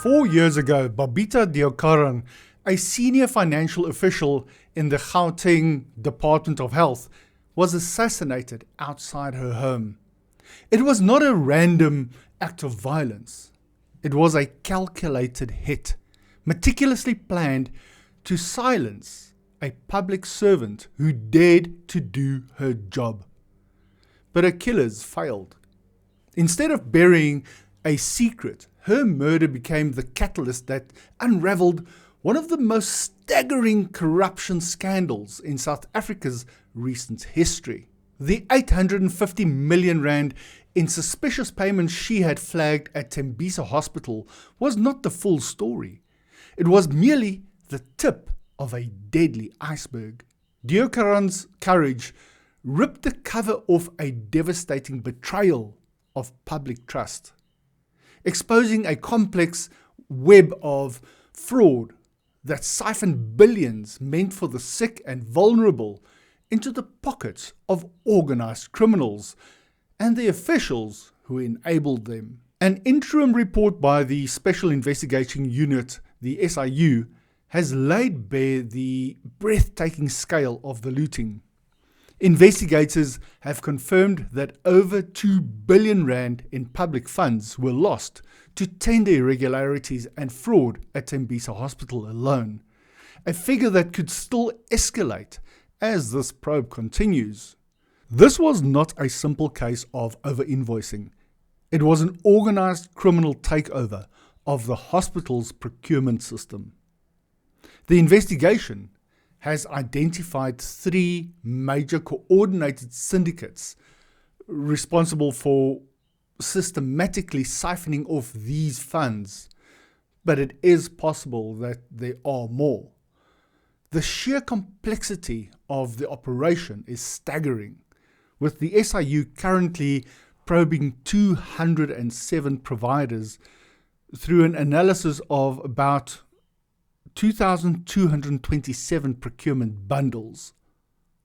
4 years ago, Babita Deokaran, a senior financial official in the Gauteng Department of Health, was assassinated outside her home. It was not a random act of violence. It was a calculated hit, meticulously planned to silence a public servant who dared to do her job. But her killers failed. Instead of burying a secret, her murder became the catalyst that unraveled one of the most staggering corruption scandals in South Africa's recent history. The 850 million rand in suspicious payments she had flagged at Tembisa Hospital was not the full story. It was merely the tip of a deadly iceberg. Deokaran's courage ripped the cover off a devastating betrayal of public trust, exposing a complex web of fraud that siphoned billions meant for the sick and vulnerable into the pockets of organized criminals and the officials who enabled them. An interim report by the Special Investigation Unit, the SIU, has laid bare the breathtaking scale of the looting. Investigators have confirmed that over 2 billion rand in public funds were lost to tender irregularities and fraud at Tembisa Hospital alone, a figure that could still escalate as this probe continues. This was not a simple case of over-invoicing. It was an organized criminal takeover of the hospital's procurement system. The investigation has identified 3 major coordinated syndicates responsible for systematically siphoning off these funds, but it is possible that there are more. The sheer complexity of the operation is staggering, with the SIU currently probing 207 providers through an analysis of about 2,227 procurement bundles.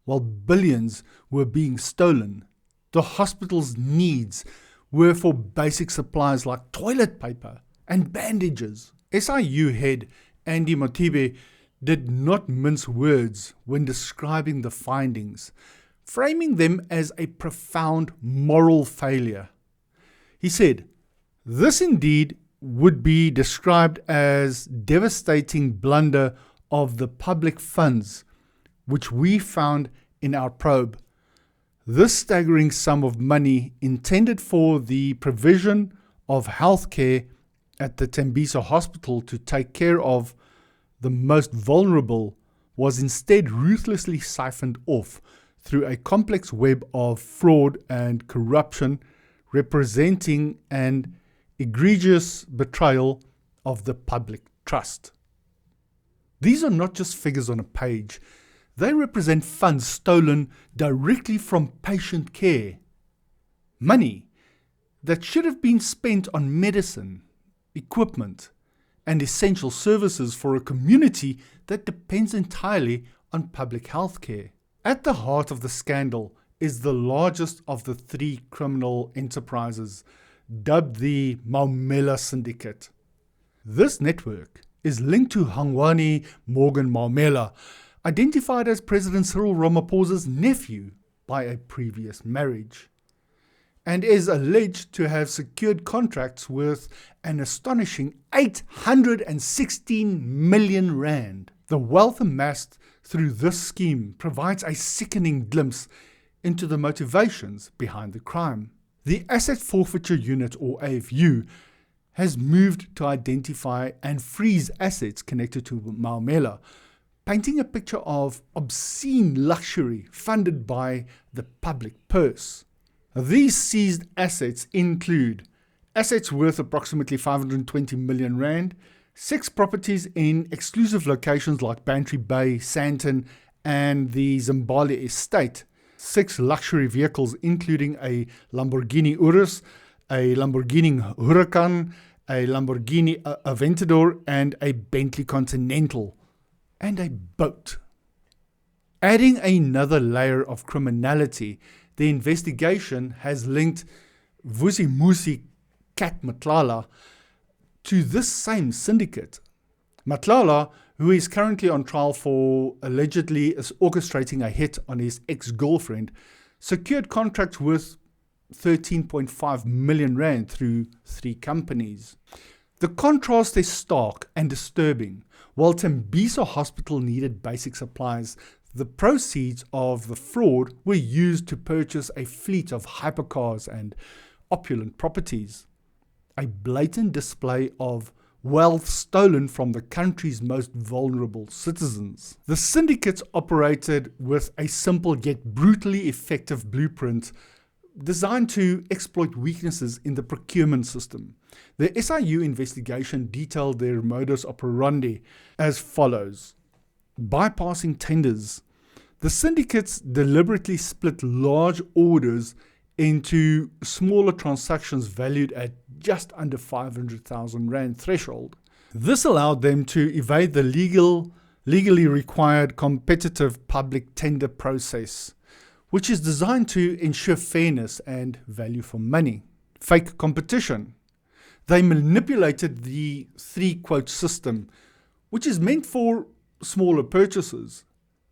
While billions were being stolen, the hospital's needs were for basic supplies like toilet paper and bandages. SIU head Andy Motibe did not mince words when describing the findings, framing them as a profound moral failure. He said, "This indeed would be described as devastating blunder of the public funds, which we found in our probe. This staggering sum of money intended for the provision of healthcare at the Tembisa Hospital to take care of the most vulnerable was instead ruthlessly siphoned off through a complex web of fraud and corruption, representing an egregious betrayal of the public trust." These are not just figures on a page. They represent funds stolen directly from patient care. Money that should have been spent on medicine, equipment, and essential services for a community that depends entirely on public health care. At the heart of the scandal is the largest of the 3 criminal enterprises, dubbed the Maumela Syndicate. This network is linked to Hangwani Morgan Maumela, identified as President Cyril Ramaphosa's nephew by a previous marriage, and is alleged to have secured contracts worth an astonishing 816 million rand. The wealth amassed through this scheme provides a sickening glimpse into the motivations behind the crime. The Asset Forfeiture Unit, or AFU, has moved to identify and freeze assets connected to Maumela, painting a picture of obscene luxury funded by the public purse. These seized assets include assets worth approximately 520 million rand, 6 properties in exclusive locations like Bantry Bay, Sandton, and the Zimbabwe estate, 6 luxury vehicles including a Lamborghini Urus, a Lamborghini Huracan, a Lamborghini Aventador, and a Bentley Continental, and a boat. Adding another layer of criminality, the investigation has linked Vusimusi Cat Matlala to this same syndicate. Matlala, who is currently on trial for allegedly orchestrating a hit on his ex-girlfriend, secured contracts worth 13.5 million rand through 3 companies. The contrast is stark and disturbing. While Tembisa Hospital needed basic supplies, the proceeds of the fraud were used to purchase a fleet of hypercars and opulent properties. A blatant display of wealth stolen from the country's most vulnerable citizens. The syndicates operated with a simple yet brutally effective blueprint designed to exploit weaknesses in the procurement system. The SIU investigation detailed their modus operandi as follows. Bypassing tenders. The syndicates deliberately split large orders into smaller transactions valued at just under 500,000 rand threshold. This allowed them to evade the legally required competitive public tender process, which is designed to ensure fairness and value for money. Fake competition. They manipulated the 3-quote system, which is meant for smaller purchases.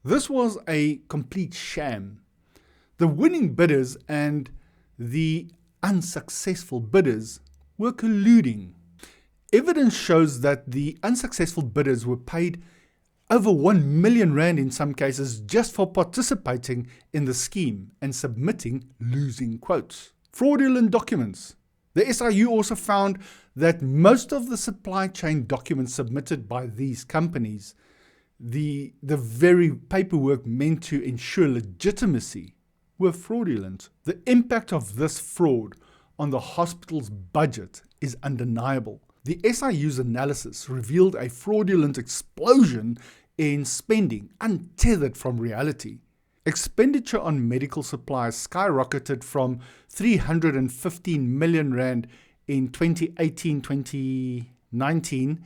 This was a complete sham. The winning bidders and the unsuccessful bidders were colluding. Evidence shows that the unsuccessful bidders were paid over 1 million rand in some cases just for participating in the scheme and submitting losing quotes. Fraudulent documents. The SIU also found that most of the supply chain documents submitted by these companies, the very paperwork meant to ensure legitimacy, were fraudulent. The impact of this fraud on the hospital's budget is undeniable. The SIU's analysis revealed a fraudulent explosion in spending untethered from reality. Expenditure on medical supplies skyrocketed from 315 million rand in 2018-2019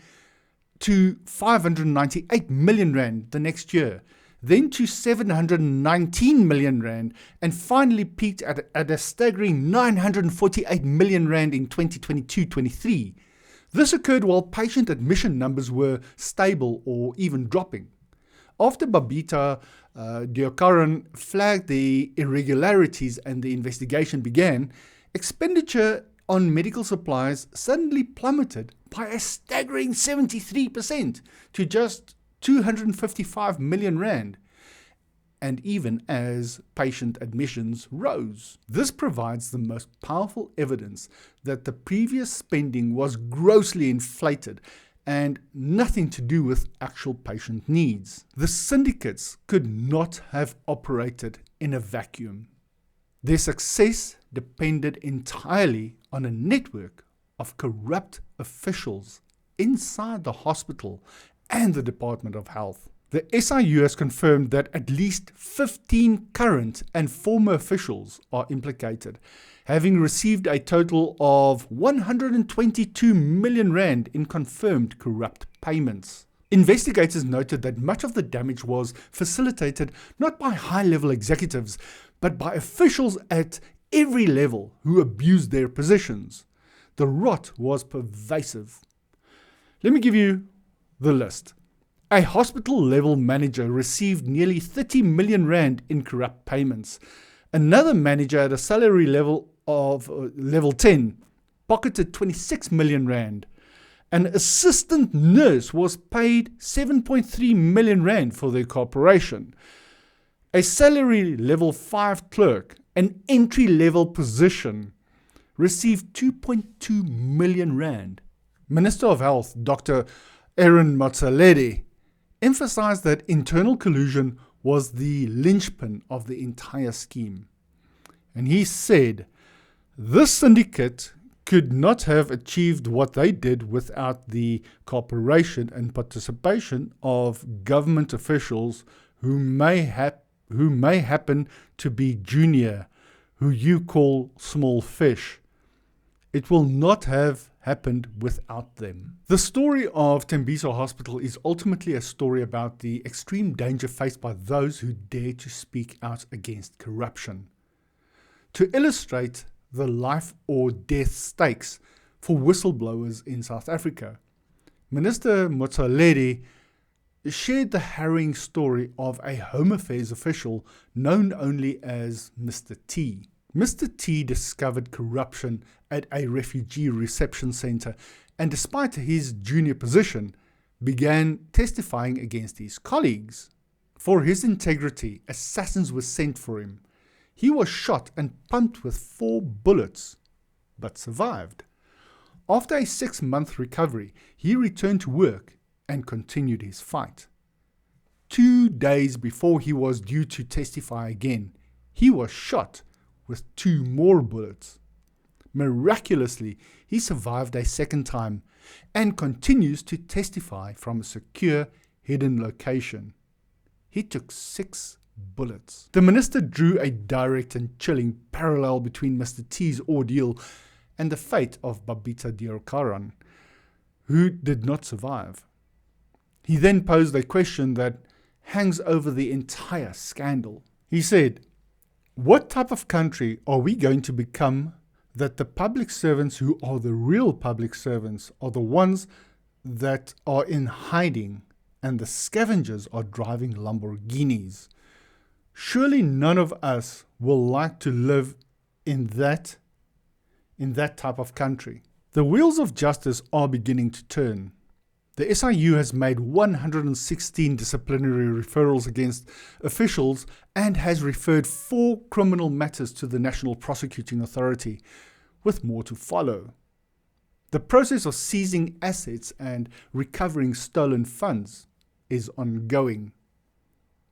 to 598 million rand the next year, then to 719 million rand, and finally peaked at a staggering 948 million rand in 2022-23. This occurred while patient admission numbers were stable or even dropping. After Babita Deokaran flagged the irregularities and the investigation began, expenditure on medical supplies suddenly plummeted by a staggering 73% to just 255 million rand, and even as patient admissions rose. This provides the most powerful evidence that the previous spending was grossly inflated and nothing to do with actual patient needs. The syndicates could not have operated in a vacuum. Their success depended entirely on a network of corrupt officials inside the hospital and the Department of Health. The SIU has confirmed that at least 15 current and former officials are implicated, having received a total of 122 million rand in confirmed corrupt payments. Investigators noted that much of the damage was facilitated not by high-level executives, but by officials at every level who abused their positions. The rot was pervasive. Let me give you the list. A hospital-level manager received nearly 30 million rand in corrupt payments. Another manager at a salary level of level 10 pocketed 26 million rand. An assistant nurse was paid 7.3 million rand for their cooperation. A salary level 5 clerk, an entry-level position, received 2.2 million rand. Minister of Health, Dr. Aaron Motsoaledi, emphasized that internal collusion was the linchpin of the entire scheme. And he said, this syndicate could not have achieved what they did without the cooperation and participation of government officials who may happen to be junior, who you call small fish. It will not have happened without them. The story of Tembisa Hospital is ultimately a story about the extreme danger faced by those who dare to speak out against corruption. To illustrate the life or death stakes for whistleblowers in South Africa. Minister Motsoaledi shared the harrowing story of a Home Affairs official known only as Mr. T. Mr. T discovered corruption at a refugee reception center and, despite his junior position, began testifying against his colleagues. For his integrity, assassins were sent for him. He was shot and pumped with 4 bullets, but survived. After a 6-month recovery, he returned to work and continued his fight. 2 days before he was due to testify again, he was shot with 2 more bullets. Miraculously, he survived a second time and continues to testify from a secure, hidden location. He took 6 bullets. The minister drew a direct and chilling parallel between Mr. T's ordeal and the fate of Babita Deokaran, who did not survive. He then posed a question that hangs over the entire scandal. He said, "What type of country are we going to become that the public servants who are the real public servants are the ones that are in hiding and the scavengers are driving Lamborghinis? Surely none of us will like to live in that type of country." The wheels of justice are beginning to turn. The SIU has made 116 disciplinary referrals against officials and has referred 4 criminal matters to the National Prosecuting Authority, with more to follow. The process of seizing assets and recovering stolen funds is ongoing.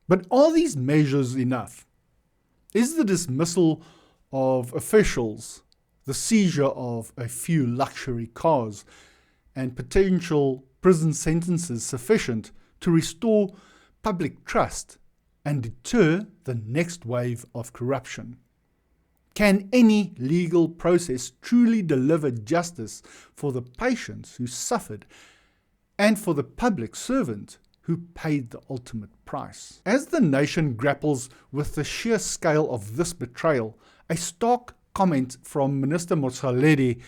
But are these measures enough? Is the dismissal of officials, the seizure of a few luxury cars, and potential prison sentences sufficient to restore public trust and deter the next wave of corruption? Can any legal process truly deliver justice for the patients who suffered and for the public servant who paid the ultimate price? As the nation grapples with the sheer scale of this betrayal, a stark comment from Minister Motsoaledi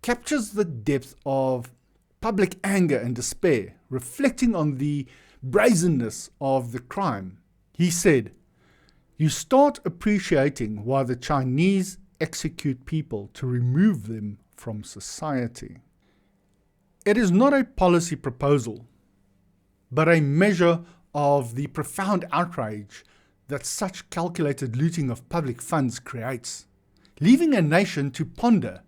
captures the depth of public anger and despair, reflecting on the brazenness of the crime. He said, "You start appreciating why the Chinese execute people to remove them from society." It is not a policy proposal, but a measure of the profound outrage that such calculated looting of public funds creates, leaving a nation to ponder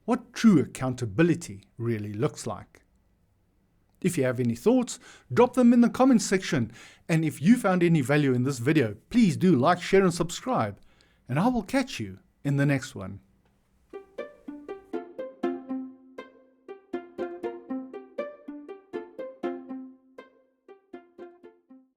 what true accountability really looks like. If you have any thoughts, drop them in the comments section. And if you found any value in this video, please do like, share and subscribe. And I will catch you in the next one.